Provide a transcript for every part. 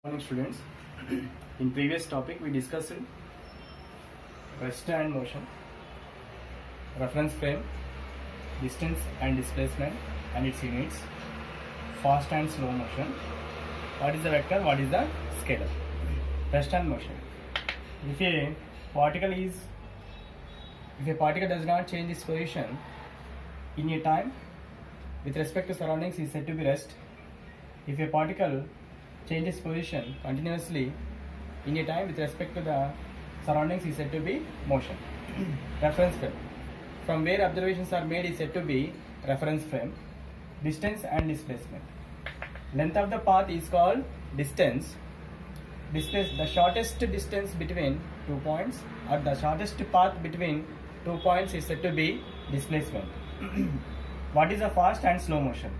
Morning students. In previous topic we discussed rest and motion, reference frame, distance and displacement and its units, fast and slow motion, what is the vector, what is the scalar. Rest and motion. If a particle does not change its position in a time with respect to surroundings is said to be rest. If a particle changes position continuously in a time with respect to the surroundings is said to be motion. Reference frame. From where observations are made is said to be reference frame. Distance and displacement. Length of the path is called distance. The shortest distance between 2 points or the shortest path between 2 points is said to be displacement. What is a fast and slow motion?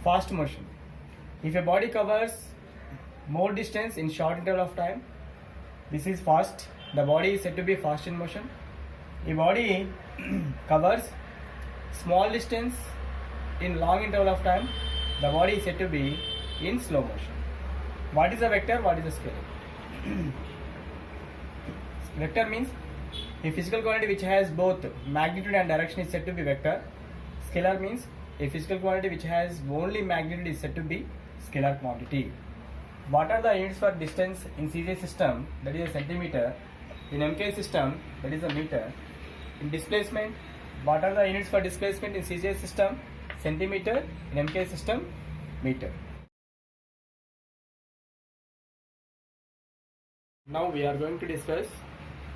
Fast motion. If a body covers more distance in short interval of time, this is fast. The body is said to be fast in motion. A body covers small distance in long interval of time, the body is said to be in slow motion. What is a vector? What is a scalar? Vector means a physical quantity which has both magnitude and direction is said to be vector. Scalar means a physical quantity which has only magnitude is said to be scalar quantity. What are the units for distance in CJ system? That is a centimeter. In MK system, that is a meter. In displacement, what are the units for displacement in CJ system? Centimeter. In MK system, meter. Now we are going to discuss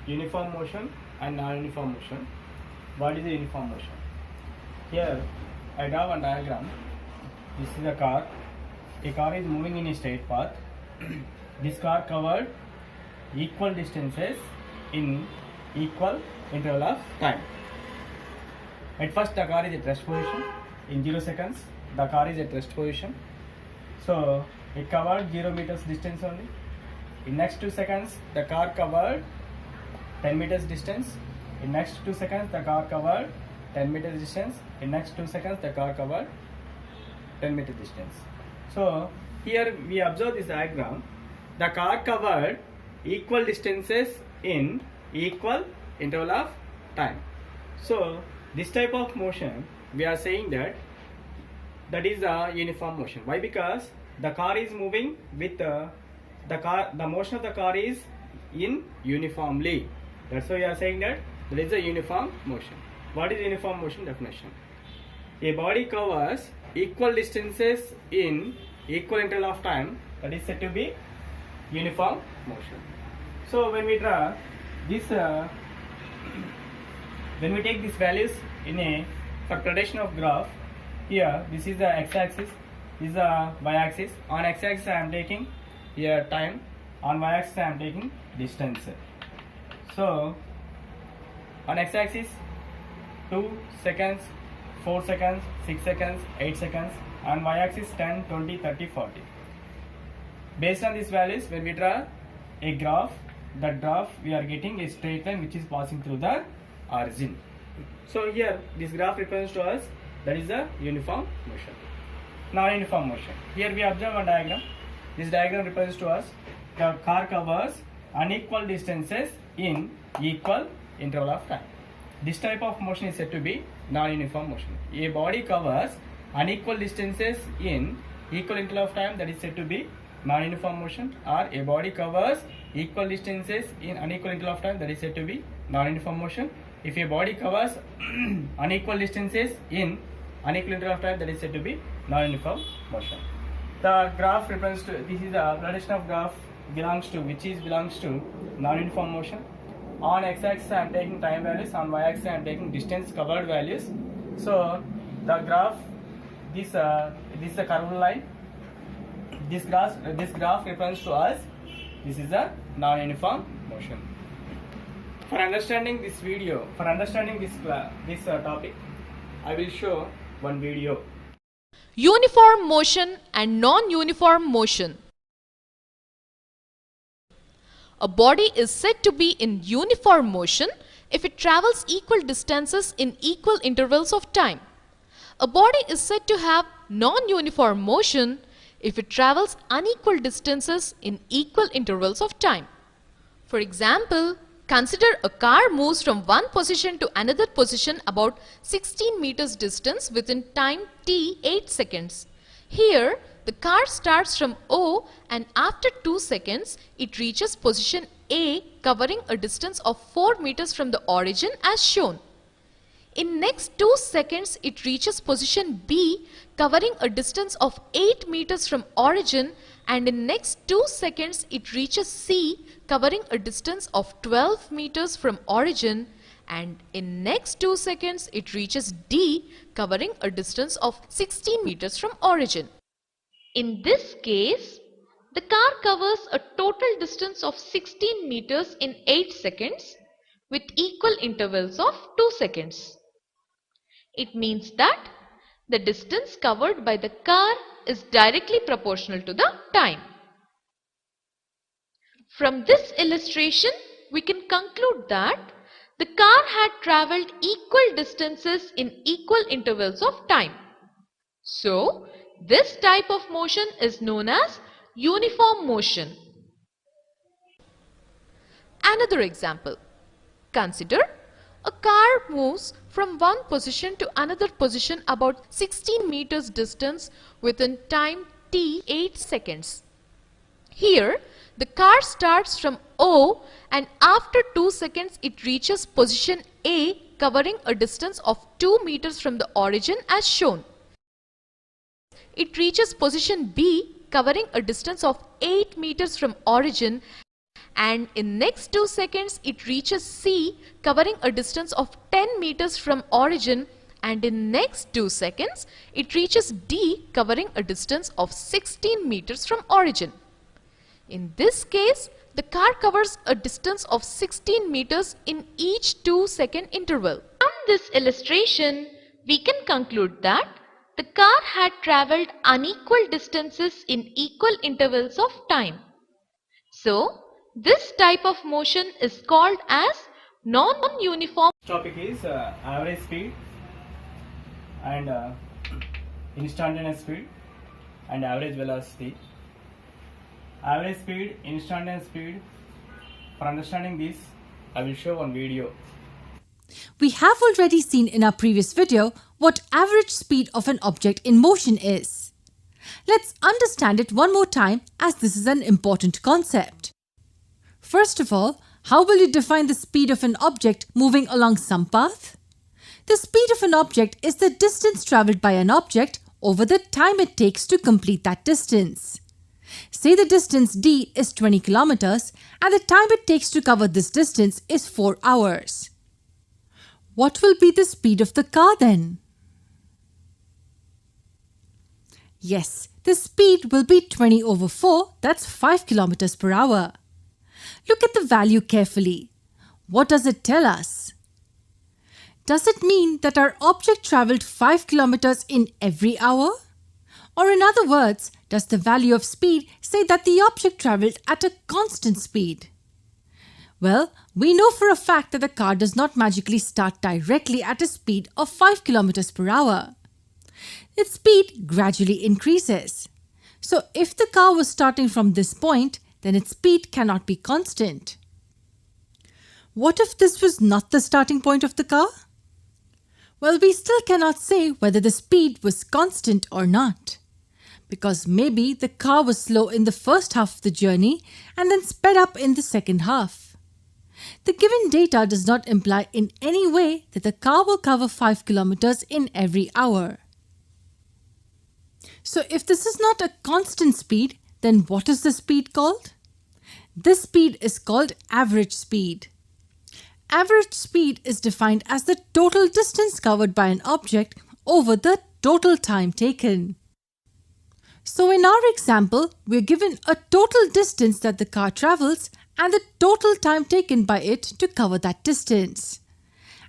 uniform motion and non-uniform motion. What is a uniform motion? Here I draw one diagram. This is a car. A car is moving in a straight path. This car covered equal distances in equal interval of time. At first the car is at rest position. In 0 seconds the car is at rest position. So it covered 0 meters distance only. In next 2 seconds the car covered 10 meters distance. In next 2 seconds the car covered 10 meters distance. In next 2 seconds the car covered 10 meter distance. So here we observe this diagram. The car covered equal distances in equal interval of time. So this type of motion we are saying that is a uniform motion. Why? Because the car is moving with the motion of the car is in uniformly. That's why we are saying that is a uniform motion. What is uniform motion definition? A body covers equal distances in equal interval of time, that is said to be uniform motion. So when we draw this, when we take these values for projection of graph, here this is the x-axis, this is the y-axis. On x-axis I am taking here time, on y-axis I am taking distance. So on x-axis 2 seconds, 4 seconds, 6 seconds, 8 seconds, on y-axis 10, 20, 30, 40. Based on these values, when we draw a graph, that graph we are getting a straight line which is passing through the origin. So here this graph represents to us that is a uniform motion. Non-uniform motion. Here we observe a diagram. This diagram represents to us the car covers unequal distances in equal interval of time. This type of motion is said to be non-uniform motion. A body covers unequal distances in equal interval of time, that is said to be non-uniform motion, or a body covers equal distances in unequal interval of time, that is said to be non-uniform motion. If a body covers unequal distances in unequal interval of time, that is said to be non-uniform motion. The graph represents to, this is the projection of graph belongs to non-uniform motion. On x-axis I am taking time values, on y-axis I am taking distance covered values. So the graph, this is a curved line. This graph represents to us this is a non-uniform motion. For understanding this video, this topic, I will show one video. Uniform motion and non-uniform motion. A body is said to be in uniform motion if it travels equal distances in equal intervals of time. A body is said to have non-uniform motion if it travels unequal distances in equal intervals of time. For example, consider a car moves from one position to another position about 16 meters distance within time t 8 seconds. Here, the car starts from O and after 2 seconds, it reaches position A covering a distance of 4 meters from the origin as shown. In next 2 seconds, it reaches position B covering a distance of 8 meters from origin, and in next 2 seconds, it reaches C covering a distance of 12 meters from origin, and in next 2 seconds, it reaches D covering a distance of 16 meters from origin. In this case, the car covers a total distance of 16 meters in 8 seconds with equal intervals of 2 seconds. It means that the distance covered by the car is directly proportional to the time. From this illustration, we can conclude that the car had travelled equal distances in equal intervals of time. So, this type of motion is known as uniform motion. Another example. Consider a car moves from one position to another position about 16 meters distance within time t 8 seconds. Here, the car starts from O and after 2 seconds it reaches position A covering a distance of 2 meters from the origin as shown. It reaches position B covering a distance of 8 meters from origin, and in next 2 seconds it reaches C covering a distance of 10 meters from origin, and in next 2 seconds it reaches D covering a distance of 16 meters from origin. In this case, the car covers a distance of 16 meters in each 2-second interval. From this illustration, we can conclude that the car had travelled unequal distances in equal intervals of time. So, this type of motion is called as non-uniform. Topic is average speed and instantaneous speed and average velocity. Average speed, instantaneous speed. For understanding this, I will show one video. We have already seen in our previous video what average speed of an object in motion is. Let's understand it one more time, as this is an important concept. First of all, how will you define the speed of an object moving along some path? The speed of an object is the distance travelled by an object over the time it takes to complete that distance. Say the distance d is 20 kilometers and the time it takes to cover this distance is 4 hours. What will be the speed of the car then? Yes, the speed will be 20 over 4, that's 5 kilometers per hour. Look at the value carefully. What does it tell us? Does it mean that our object travelled 5 kilometers in every hour? Or in other words, does the value of speed say that the object travelled at a constant speed? Well, we know for a fact that the car does not magically start directly at a speed of 5 kilometers per hour. Its speed gradually increases. So if the car was starting from this point, then its speed cannot be constant. What if this was not the starting point of the car? Well, we still cannot say whether the speed was constant or not, because maybe the car was slow in the first half of the journey and then sped up in the second half. The given data does not imply in any way that the car will cover 5 kilometers in every hour. So if this is not a constant speed, then what is the speed called? This speed is called average speed. Average speed is defined as the total distance covered by an object over the total time taken. So in our example, we are given a total distance that the car travels and the total time taken by it to cover that distance.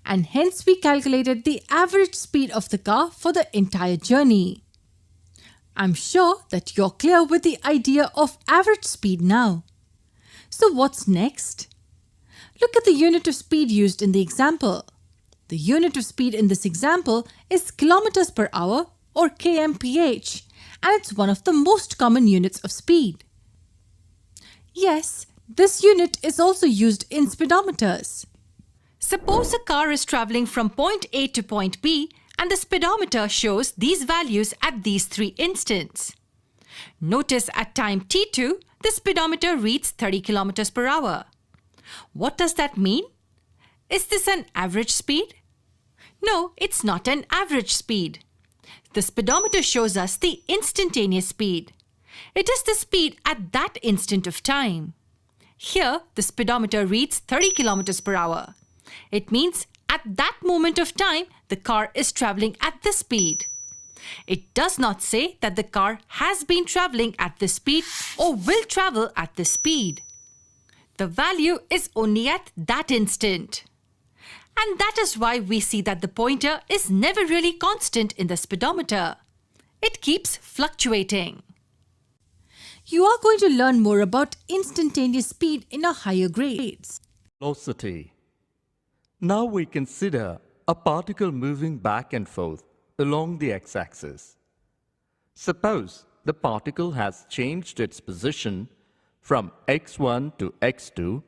And hence we calculated the average speed of the car for the entire journey. I'm sure that you're clear with the idea of average speed now. So what's next? Look at the unit of speed used in the example. The unit of speed in this example is kilometers per hour or kmph, and it's one of the most common units of speed. Yes, this unit is also used in speedometers. Suppose a car is traveling from point A to point B and the speedometer shows these values at these 3 instants. Notice at time t2, the speedometer reads 30 km per hour. What does that mean? Is this an average speed? No, it's not an average speed. The speedometer shows us the instantaneous speed. It is the speed at that instant of time. Here, the speedometer reads 30 km per hour. It means at that moment of time, the car is traveling at this speed. It does not say that the car has been traveling at this speed or will travel at this speed. The value is only at that instant. And that is why we see that the pointer is never really constant in the speedometer. It keeps fluctuating. You are going to learn more about instantaneous speed in our higher grades. Velocity. Now we consider a particle moving back and forth along the x-axis. Suppose the particle has changed its position from x1 to x2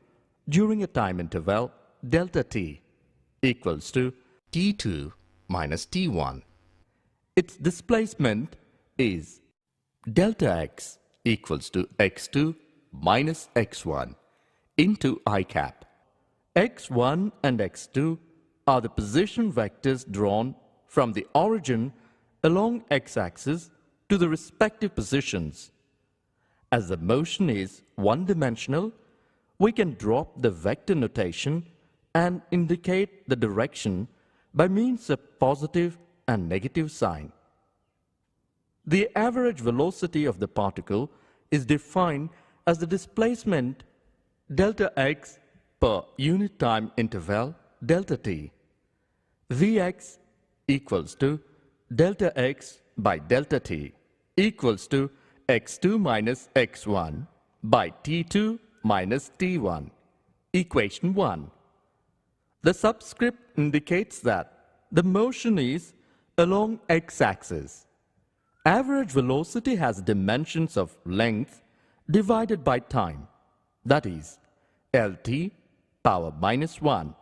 during a time interval delta t equals to t2 minus t1. Its displacement is delta x equals to x2 minus x1 into I cap. x1 and x2 are the position vectors drawn from the origin along x-axis to the respective positions. As the motion is one-dimensional, we can drop the vector notation and indicate the direction by means of positive and negative sign. The average velocity of the particle is defined as the displacement delta x per unit time interval delta t. Vx equals to delta x by delta t equals to x2 minus x1 by t2 minus t1. Equation 1. The subscript indicates that the motion is along x-axis. Average velocity has dimensions of length divided by time, that is, Lt power minus 1,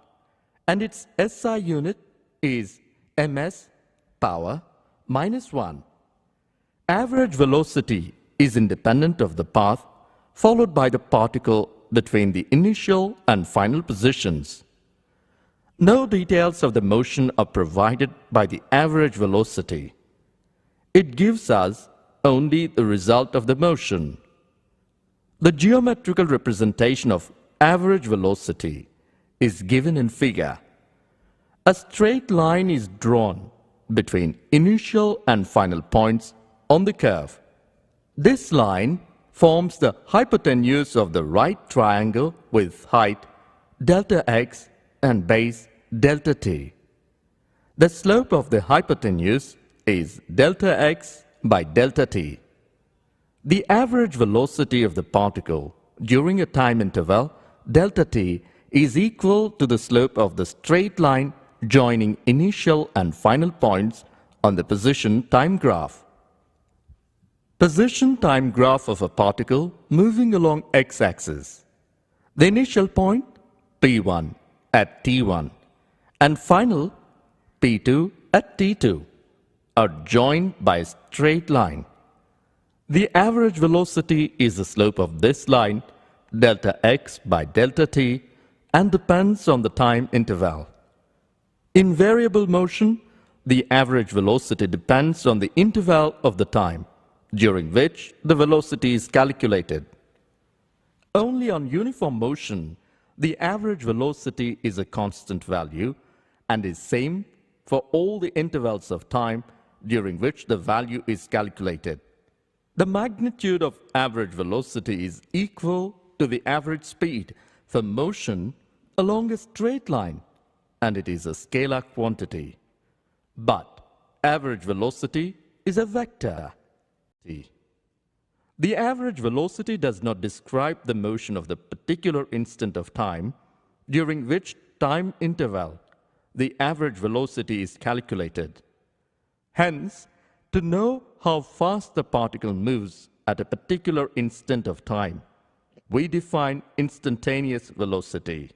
and its SI unit is ms power minus 1. Average velocity is independent of the path followed by the particle between the initial and final positions. No details of the motion are provided by the average velocity. It gives us only the result of the motion. The geometrical representation of average velocity is given in figure. A straight line is drawn between initial and final points on the curve. This line forms the hypotenuse of the right triangle with height delta x and base delta t. The slope of the hypotenuse is delta x by delta t. The average velocity of the particle during a time interval delta t is equal to the slope of the straight line joining initial and final points on the position time graph. Position time graph of a particle moving along x-axis. The initial point P1 at T1 and final P2 at T2 are joined by a straight line. The average velocity is the slope of this line delta x by delta t and depends on the time interval. In variable motion, the average velocity depends on the interval of the time during which the velocity is calculated. Only on uniform motion, the average velocity is a constant value and is same for all the intervals of time during which the value is calculated. The magnitude of average velocity is equal to the average speed for motion along a straight line, and it is a scalar quantity. But average velocity is a vector. The average velocity does not describe the motion of the particular instant of time during which time interval the average velocity is calculated. Hence, To know how fast the particle moves at a particular instant of time, we define instantaneous velocity.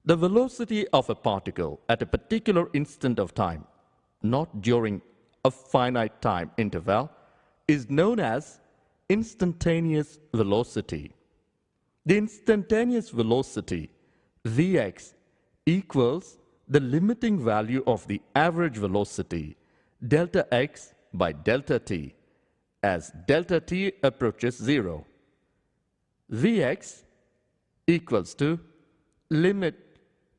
The velocity of a particle at a particular instant of time, not during a finite time interval, is known as instantaneous velocity. The instantaneous velocity, Vx, equals the limiting value of the average velocity, delta x by delta t, as delta t approaches 0. Vx equals to limit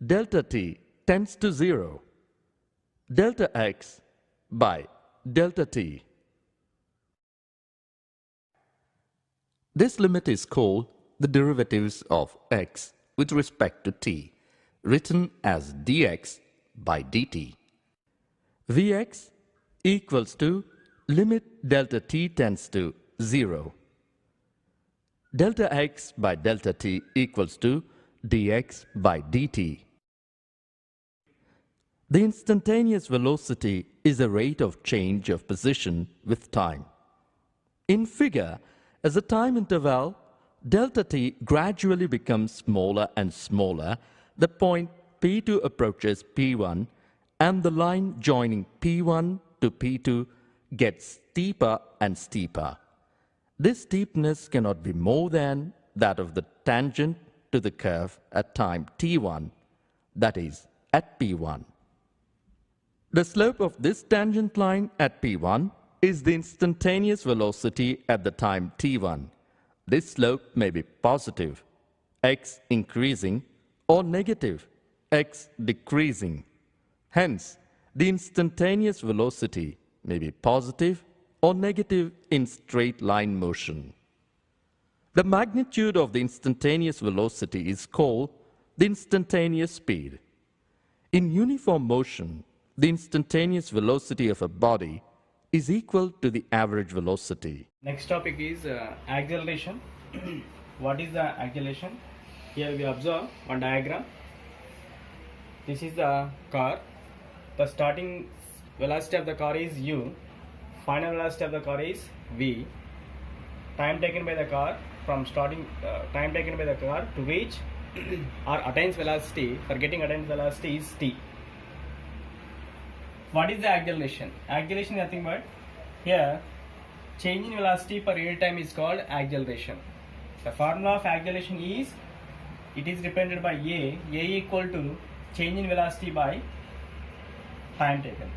delta t tends to 0, delta x by delta t. This limit is called the derivatives of x with respect to t, written as dx by dt. Vx equals to limit delta t tends to 0. Delta x by delta t equals to dx by dt. The instantaneous velocity is the rate of change of position with time. In figure, as the time interval delta t gradually becomes smaller and smaller, the point P2 approaches P1 and the line joining P1 to P2 gets steeper and steeper. This steepness cannot be more than that of the tangent to the curve at time t1, that is, at P1. The slope of this tangent line at P1 is the instantaneous velocity at the time t1. This slope may be positive, x increasing, or negative, x decreasing. Hence, the instantaneous velocity may be positive or negative in straight line motion. The magnitude of the instantaneous velocity is called the instantaneous speed. In uniform motion, the instantaneous velocity of a body is equal to the average velocity. Next topic is acceleration. What is the acceleration? Here we observe one diagram. This is the car. The starting velocity of the car is u. Final velocity of the car is v. Time taken by the car from starting time taken by the car to reach or attains velocity, for getting attains velocity, is t. What is the acceleration? Acceleration is nothing but, here change in velocity per unit time is called acceleration. The formula of acceleration is, it is represented by a equal to change in velocity by time taken.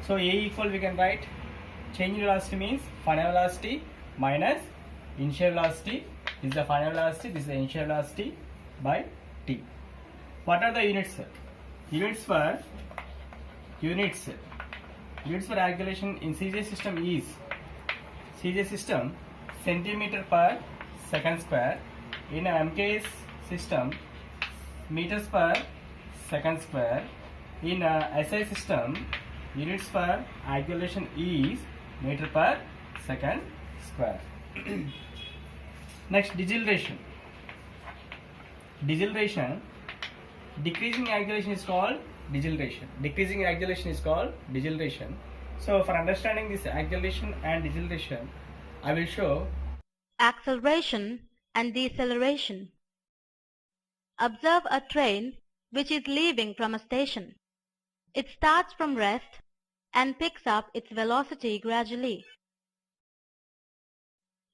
So a equal, we can write change in velocity means final velocity minus initial velocity. This is the final velocity, this is the initial velocity, by t. What are the units? Units for acceleration in CJ system is, CJ system, centimeter per second square. In MKS system, meters per second square. In SI system, units for acceleration is meter per second square. Next, deceleration. Deceleration, decreasing acceleration is called deceleration. Decreasing acceleration is called deceleration. So for understanding this acceleration and deceleration, I will show acceleration and deceleration. Observe a train which is leaving from a station. It starts from rest and picks up its velocity gradually.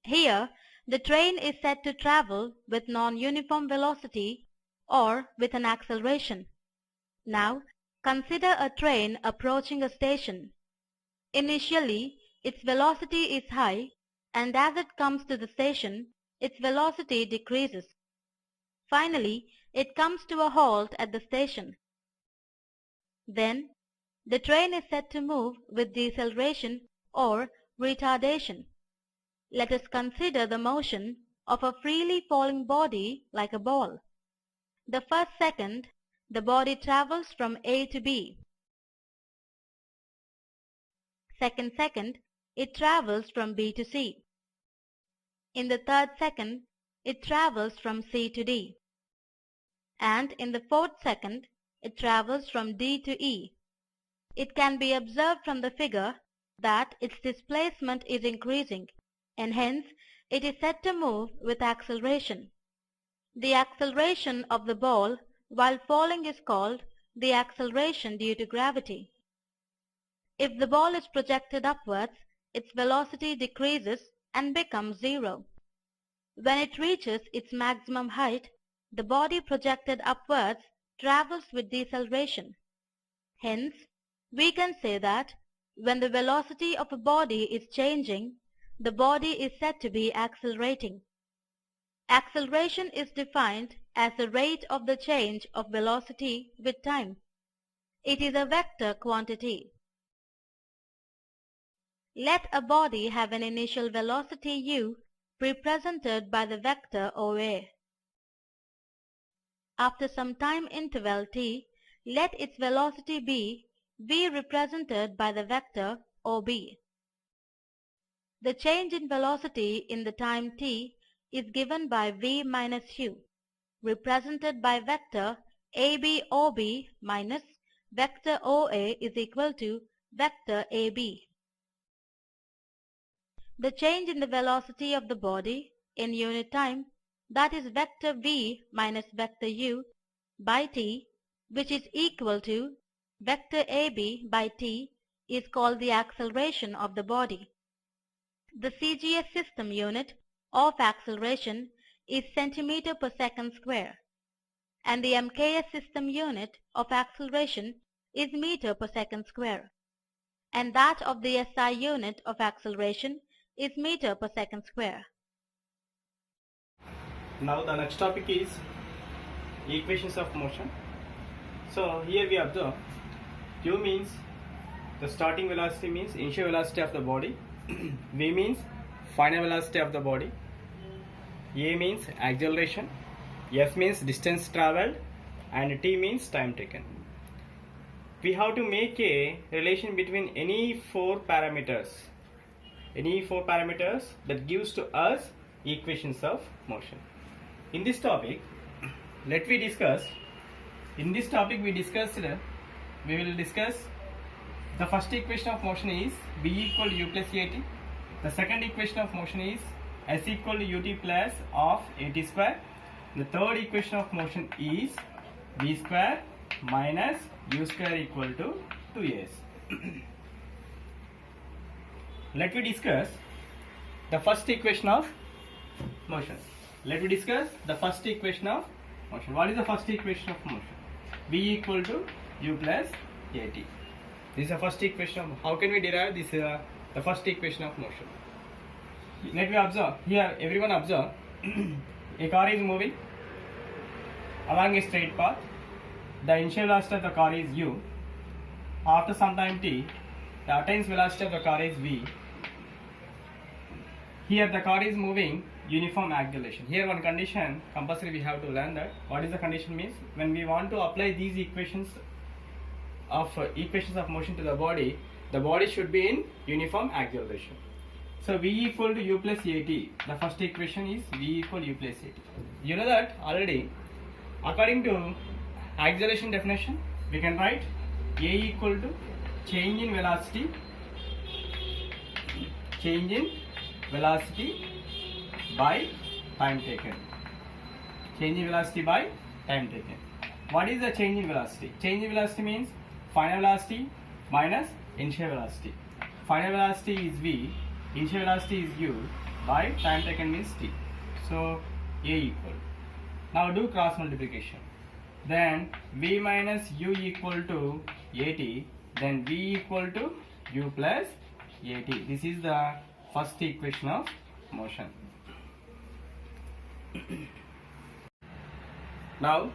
Here, the train is said to travel with non-uniform velocity or with an acceleration. Now, consider a train approaching a station. Initially, its velocity is high, and as it comes to the station, its velocity decreases. Finally, it comes to a halt at the station. Then, the train is said to move with deceleration or retardation. Let us consider the motion of a freely falling body like a ball. The first second, the body travels from A to B. Second second, it travels from B to C. In the third second, it travels from C to D. And in the fourth second, it travels from D to E. It can be observed from the figure that its displacement is increasing, and hence it is said to move with acceleration. The acceleration of the ball while falling is called the acceleration due to gravity. If the ball is projected upwards, its velocity decreases and becomes zero. When it reaches its maximum height, the body projected upwards travels with deceleration. Hence, we can say that when the velocity of a body is changing, the body is said to be accelerating. Acceleration is defined as the rate of the change of velocity with time. It is a vector quantity. Let a body have an initial velocity u represented by the vector OA. After some time interval t, let its velocity b be represented by the vector OB. The change in velocity in the time t is given by v minus u, represented by vector ABOB minus vector OA is equal to vector AB. The change in the velocity of the body in unit time, that is vector v minus vector u by t, which is equal to vector AB by t, is called the acceleration of the body. The CGS system unit of acceleration is centimeter per second square, and the MKS system unit of acceleration is meter per second square, and that of the SI unit of acceleration is meter per second square. Now the next topic is equations of motion. So here we observe q means the starting velocity, means initial velocity of the body, v means final velocity of the body, a means acceleration, f means distance traveled, and t means time taken. We have to make a relation between any four parameters that gives to us equations of motion. In this topic, we will discuss the first equation of motion is v equal to u plus at. The second equation of motion is s equal to ut plus of at square. The third equation of motion is v square minus u square equal to 2s. Let me discuss the first equation of motion. What is the first equation of motion? V equal to u plus at. This is the first equation of, how can we derive this the first equation of motion? Let me observe here, everyone observe a car is moving along a straight path. The initial velocity of the car is u. After some time t, the attained velocity of the car is v. Here the car is moving uniform acceleration. Here one condition compulsory we have to learn that. What is the condition means? When we want to apply these equations of motion to the body should be in uniform acceleration. So v equal to u plus at. The first equation is v equal to u plus at. You know that already. According to acceleration definition, we can write a equal to change in velocity by time taken. Change in velocity by time taken. What is the change in velocity? Change in velocity means final velocity minus initial velocity. Final velocity is v, initial velocity is u, by time taken means t. So a equal. Now do cross multiplication. Then v minus u equal to at, then v equal to u plus at. This is the first equation of motion. Now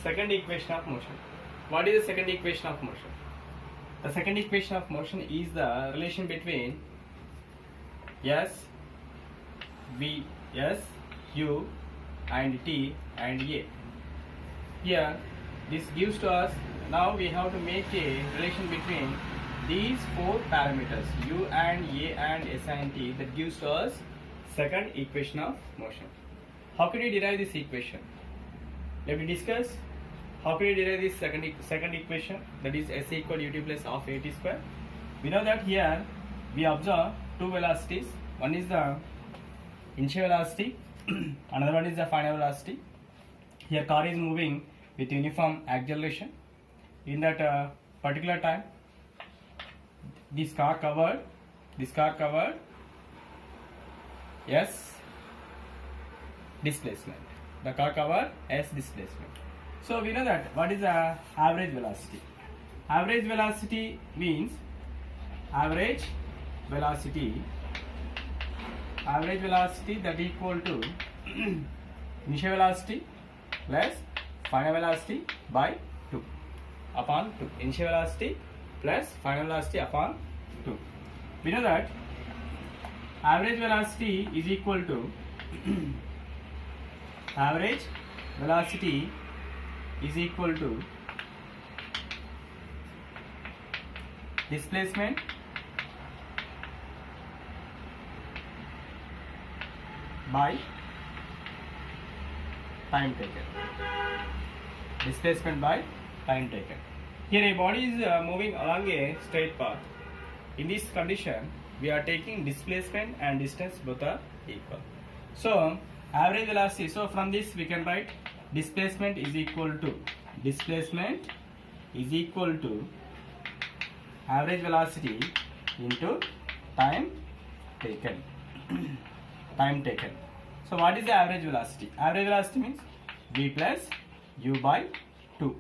second equation of motion. What is the second equation of motion? The second equation of motion is the relation between s, v, s, u and t and a. Here this gives to us, now we have to make a relation between these four parameters u and a and s and t, that gives to us second equation of motion. How can we derive this equation? Let me discuss how can we derive this second equation, that is s equal ut plus of at square. We know that here we observe two velocities. One is the initial velocity, another one is the final velocity. Here car is moving with uniform acceleration. In that particular time, this car covered S displacement. The car covered S displacement. So we know that what is the average velocity? Average velocity means average velocity that equal to initial velocity plus final velocity by 2 upon 2. Initial velocity plus final velocity upon 2. We know that average velocity is equal to average velocity is equal to displacement by time taken. Displacement by time taken. Here a body is moving along a straight path. In this condition, we are taking displacement and distance both are equal. So average velocity. So from this we can write displacement is equal to average velocity into time taken. Time taken. So what is the average velocity? Average velocity means v plus u by 2.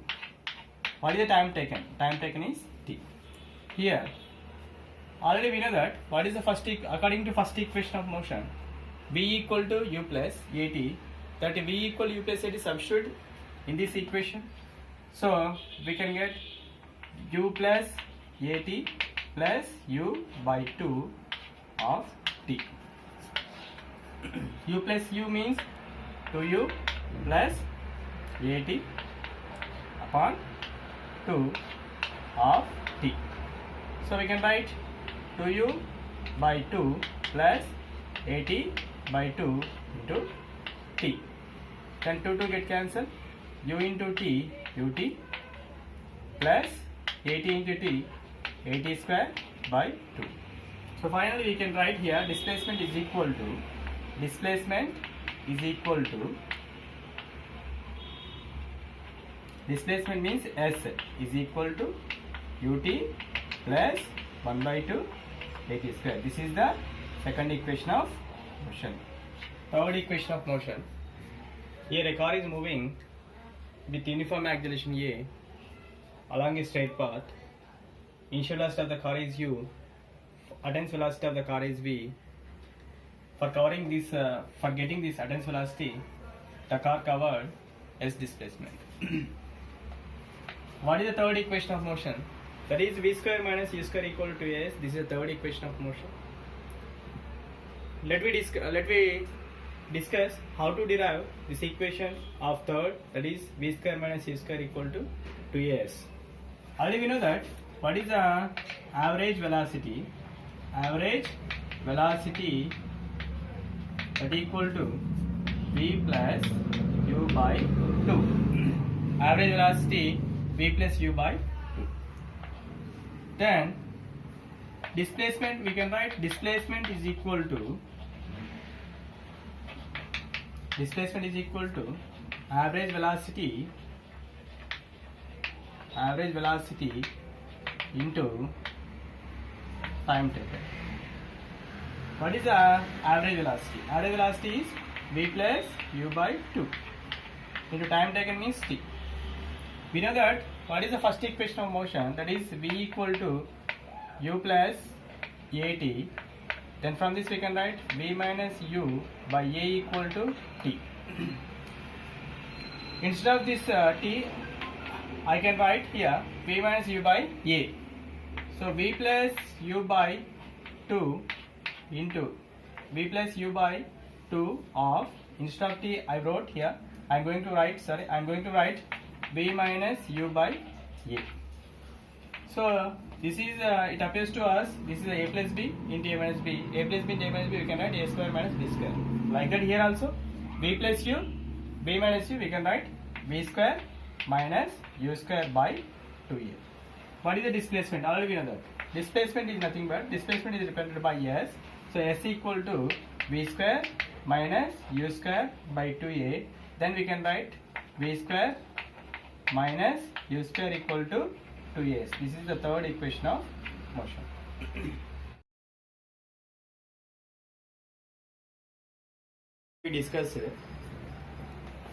What is the time taken? Time taken is t. Here already we know that what is the according to first equation of motion, v equal to u plus at. That v equal u plus at substitute in this equation. So we can get u plus at plus u by 2 of t. U plus u means 2u plus at upon 2 of t. So we can write 2u by 2 plus at by 2 into t. Then 2 get cancelled. U into t, ut plus at into t, at square by 2. So finally we can write here displacement means S is equal to ut plus 1 by 2 at square. This is the second equation of motion. Third equation of motion. Here a car is moving with uniform acceleration A along a straight path. Initial velocity of the car is u. Attendance velocity of the car is v. For getting this attendance velocity, the car covered S displacement. What is the third equation of motion? That is v square minus u square equal to s. This is the third equation of motion. Let me discuss how to derive this equation of third, that is v square minus u square equal to 2as. Already we know that what is the average velocity? Average velocity that equal to v plus u by 2. Average velocity v plus u by 2. Then displacement, we can write displacement is equal to average velocity into time taken. What is the average velocity? Average velocity is v plus u by 2 into time taken means t. We know that what is the first equation of motion, that is v equal to u plus at. Then from this we can write v minus u by a equal to t. Instead of this t, I can write here v minus u by a. So v plus u by 2 into v plus u by 2 of, instead of t I wrote here, I am going to write v minus u by a. So this is it appears to us this is a plus b into a minus b. A plus b into a minus b, we can write a square minus b square. Like that here also v plus u, b minus u, we can write v square minus u square by 2a. What is the displacement? Already we know that displacement is nothing but displacement is represented by s. So s equal to v square minus u square by 2a. Then we can write v square minus u square equal to 2as. This is the third equation of motion. We discussed.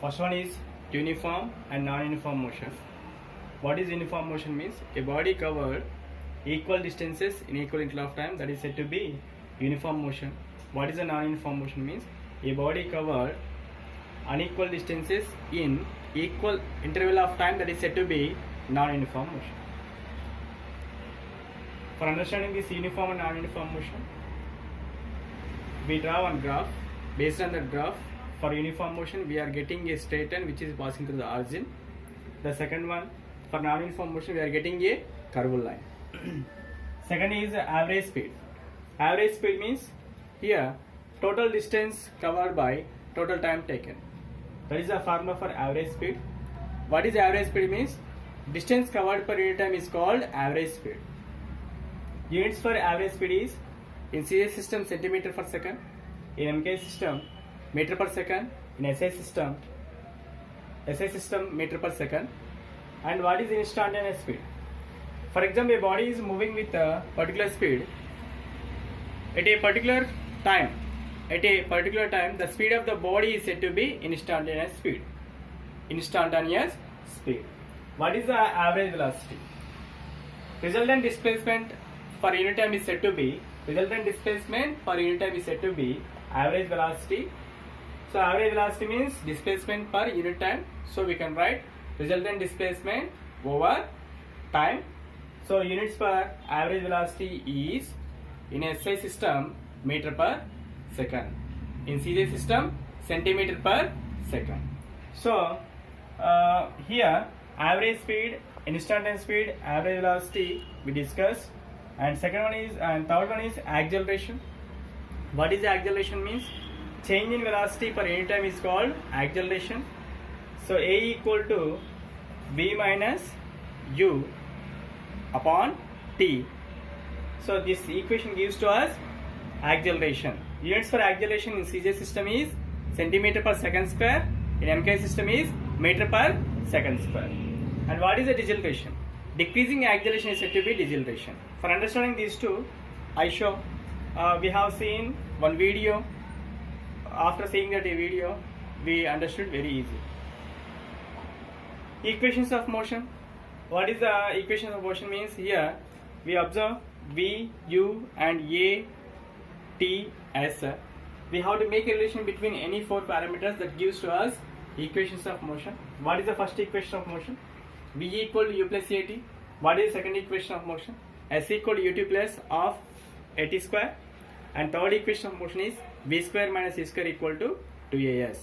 First one is uniform and non-uniform motion. What is uniform motion means? A body covered equal distances in equal interval of time, that is said to be uniform motion. What is a non-uniform motion means? A body covered unequal distances in equal interval of time, that is said to be non-uniform motion. For understanding this uniform and non-uniform motion, we draw one graph. Based on that graph, for uniform motion we are getting a straight line which is passing through the origin. The second one, for non-uniform motion we are getting a curved line. Second is average speed. Average speed means here total distance covered by total time taken. That is the formula for average speed. What is average speed means? Distance covered per unit time is called average speed. Units for average speed is in CS system centimeter per second, in MK system meter per second, in SI system meter per second. And what is instantaneous speed? For example, a body is moving with a particular speed at a particular time. At a particular time, the speed of the body is said to be instantaneous speed. Instantaneous speed. What is the average velocity? Resultant displacement per unit time is said to be average velocity. So average velocity means displacement per unit time. So we can write resultant displacement over time. So units for average velocity is in SI system meter per second, in CJ system centimeter per second. So here average speed, instantaneous speed, average velocity we discussed, and third one is acceleration. What is acceleration means? Change in velocity per unit time is called acceleration. So A equal to v minus u upon t. So this equation gives to us acceleration. Units for acceleration in CJ system is centimeter per second square, in MK system is meter per second square. And what is the deceleration? Decreasing acceleration is said to be deceleration. For understanding these two, I show we have seen one video. After seeing that video, we understood very easy. Equations of motion. What is the equation of motion means? Here we observe V, U and A, T as we have to make a relation between any four parameters that gives to us equations of motion. What is the first equation of motion? V equal to U plus AT. What is the second equation of motion? S equal to UT plus of AT square. And third equation of motion is V square minus U square equal to 2AS.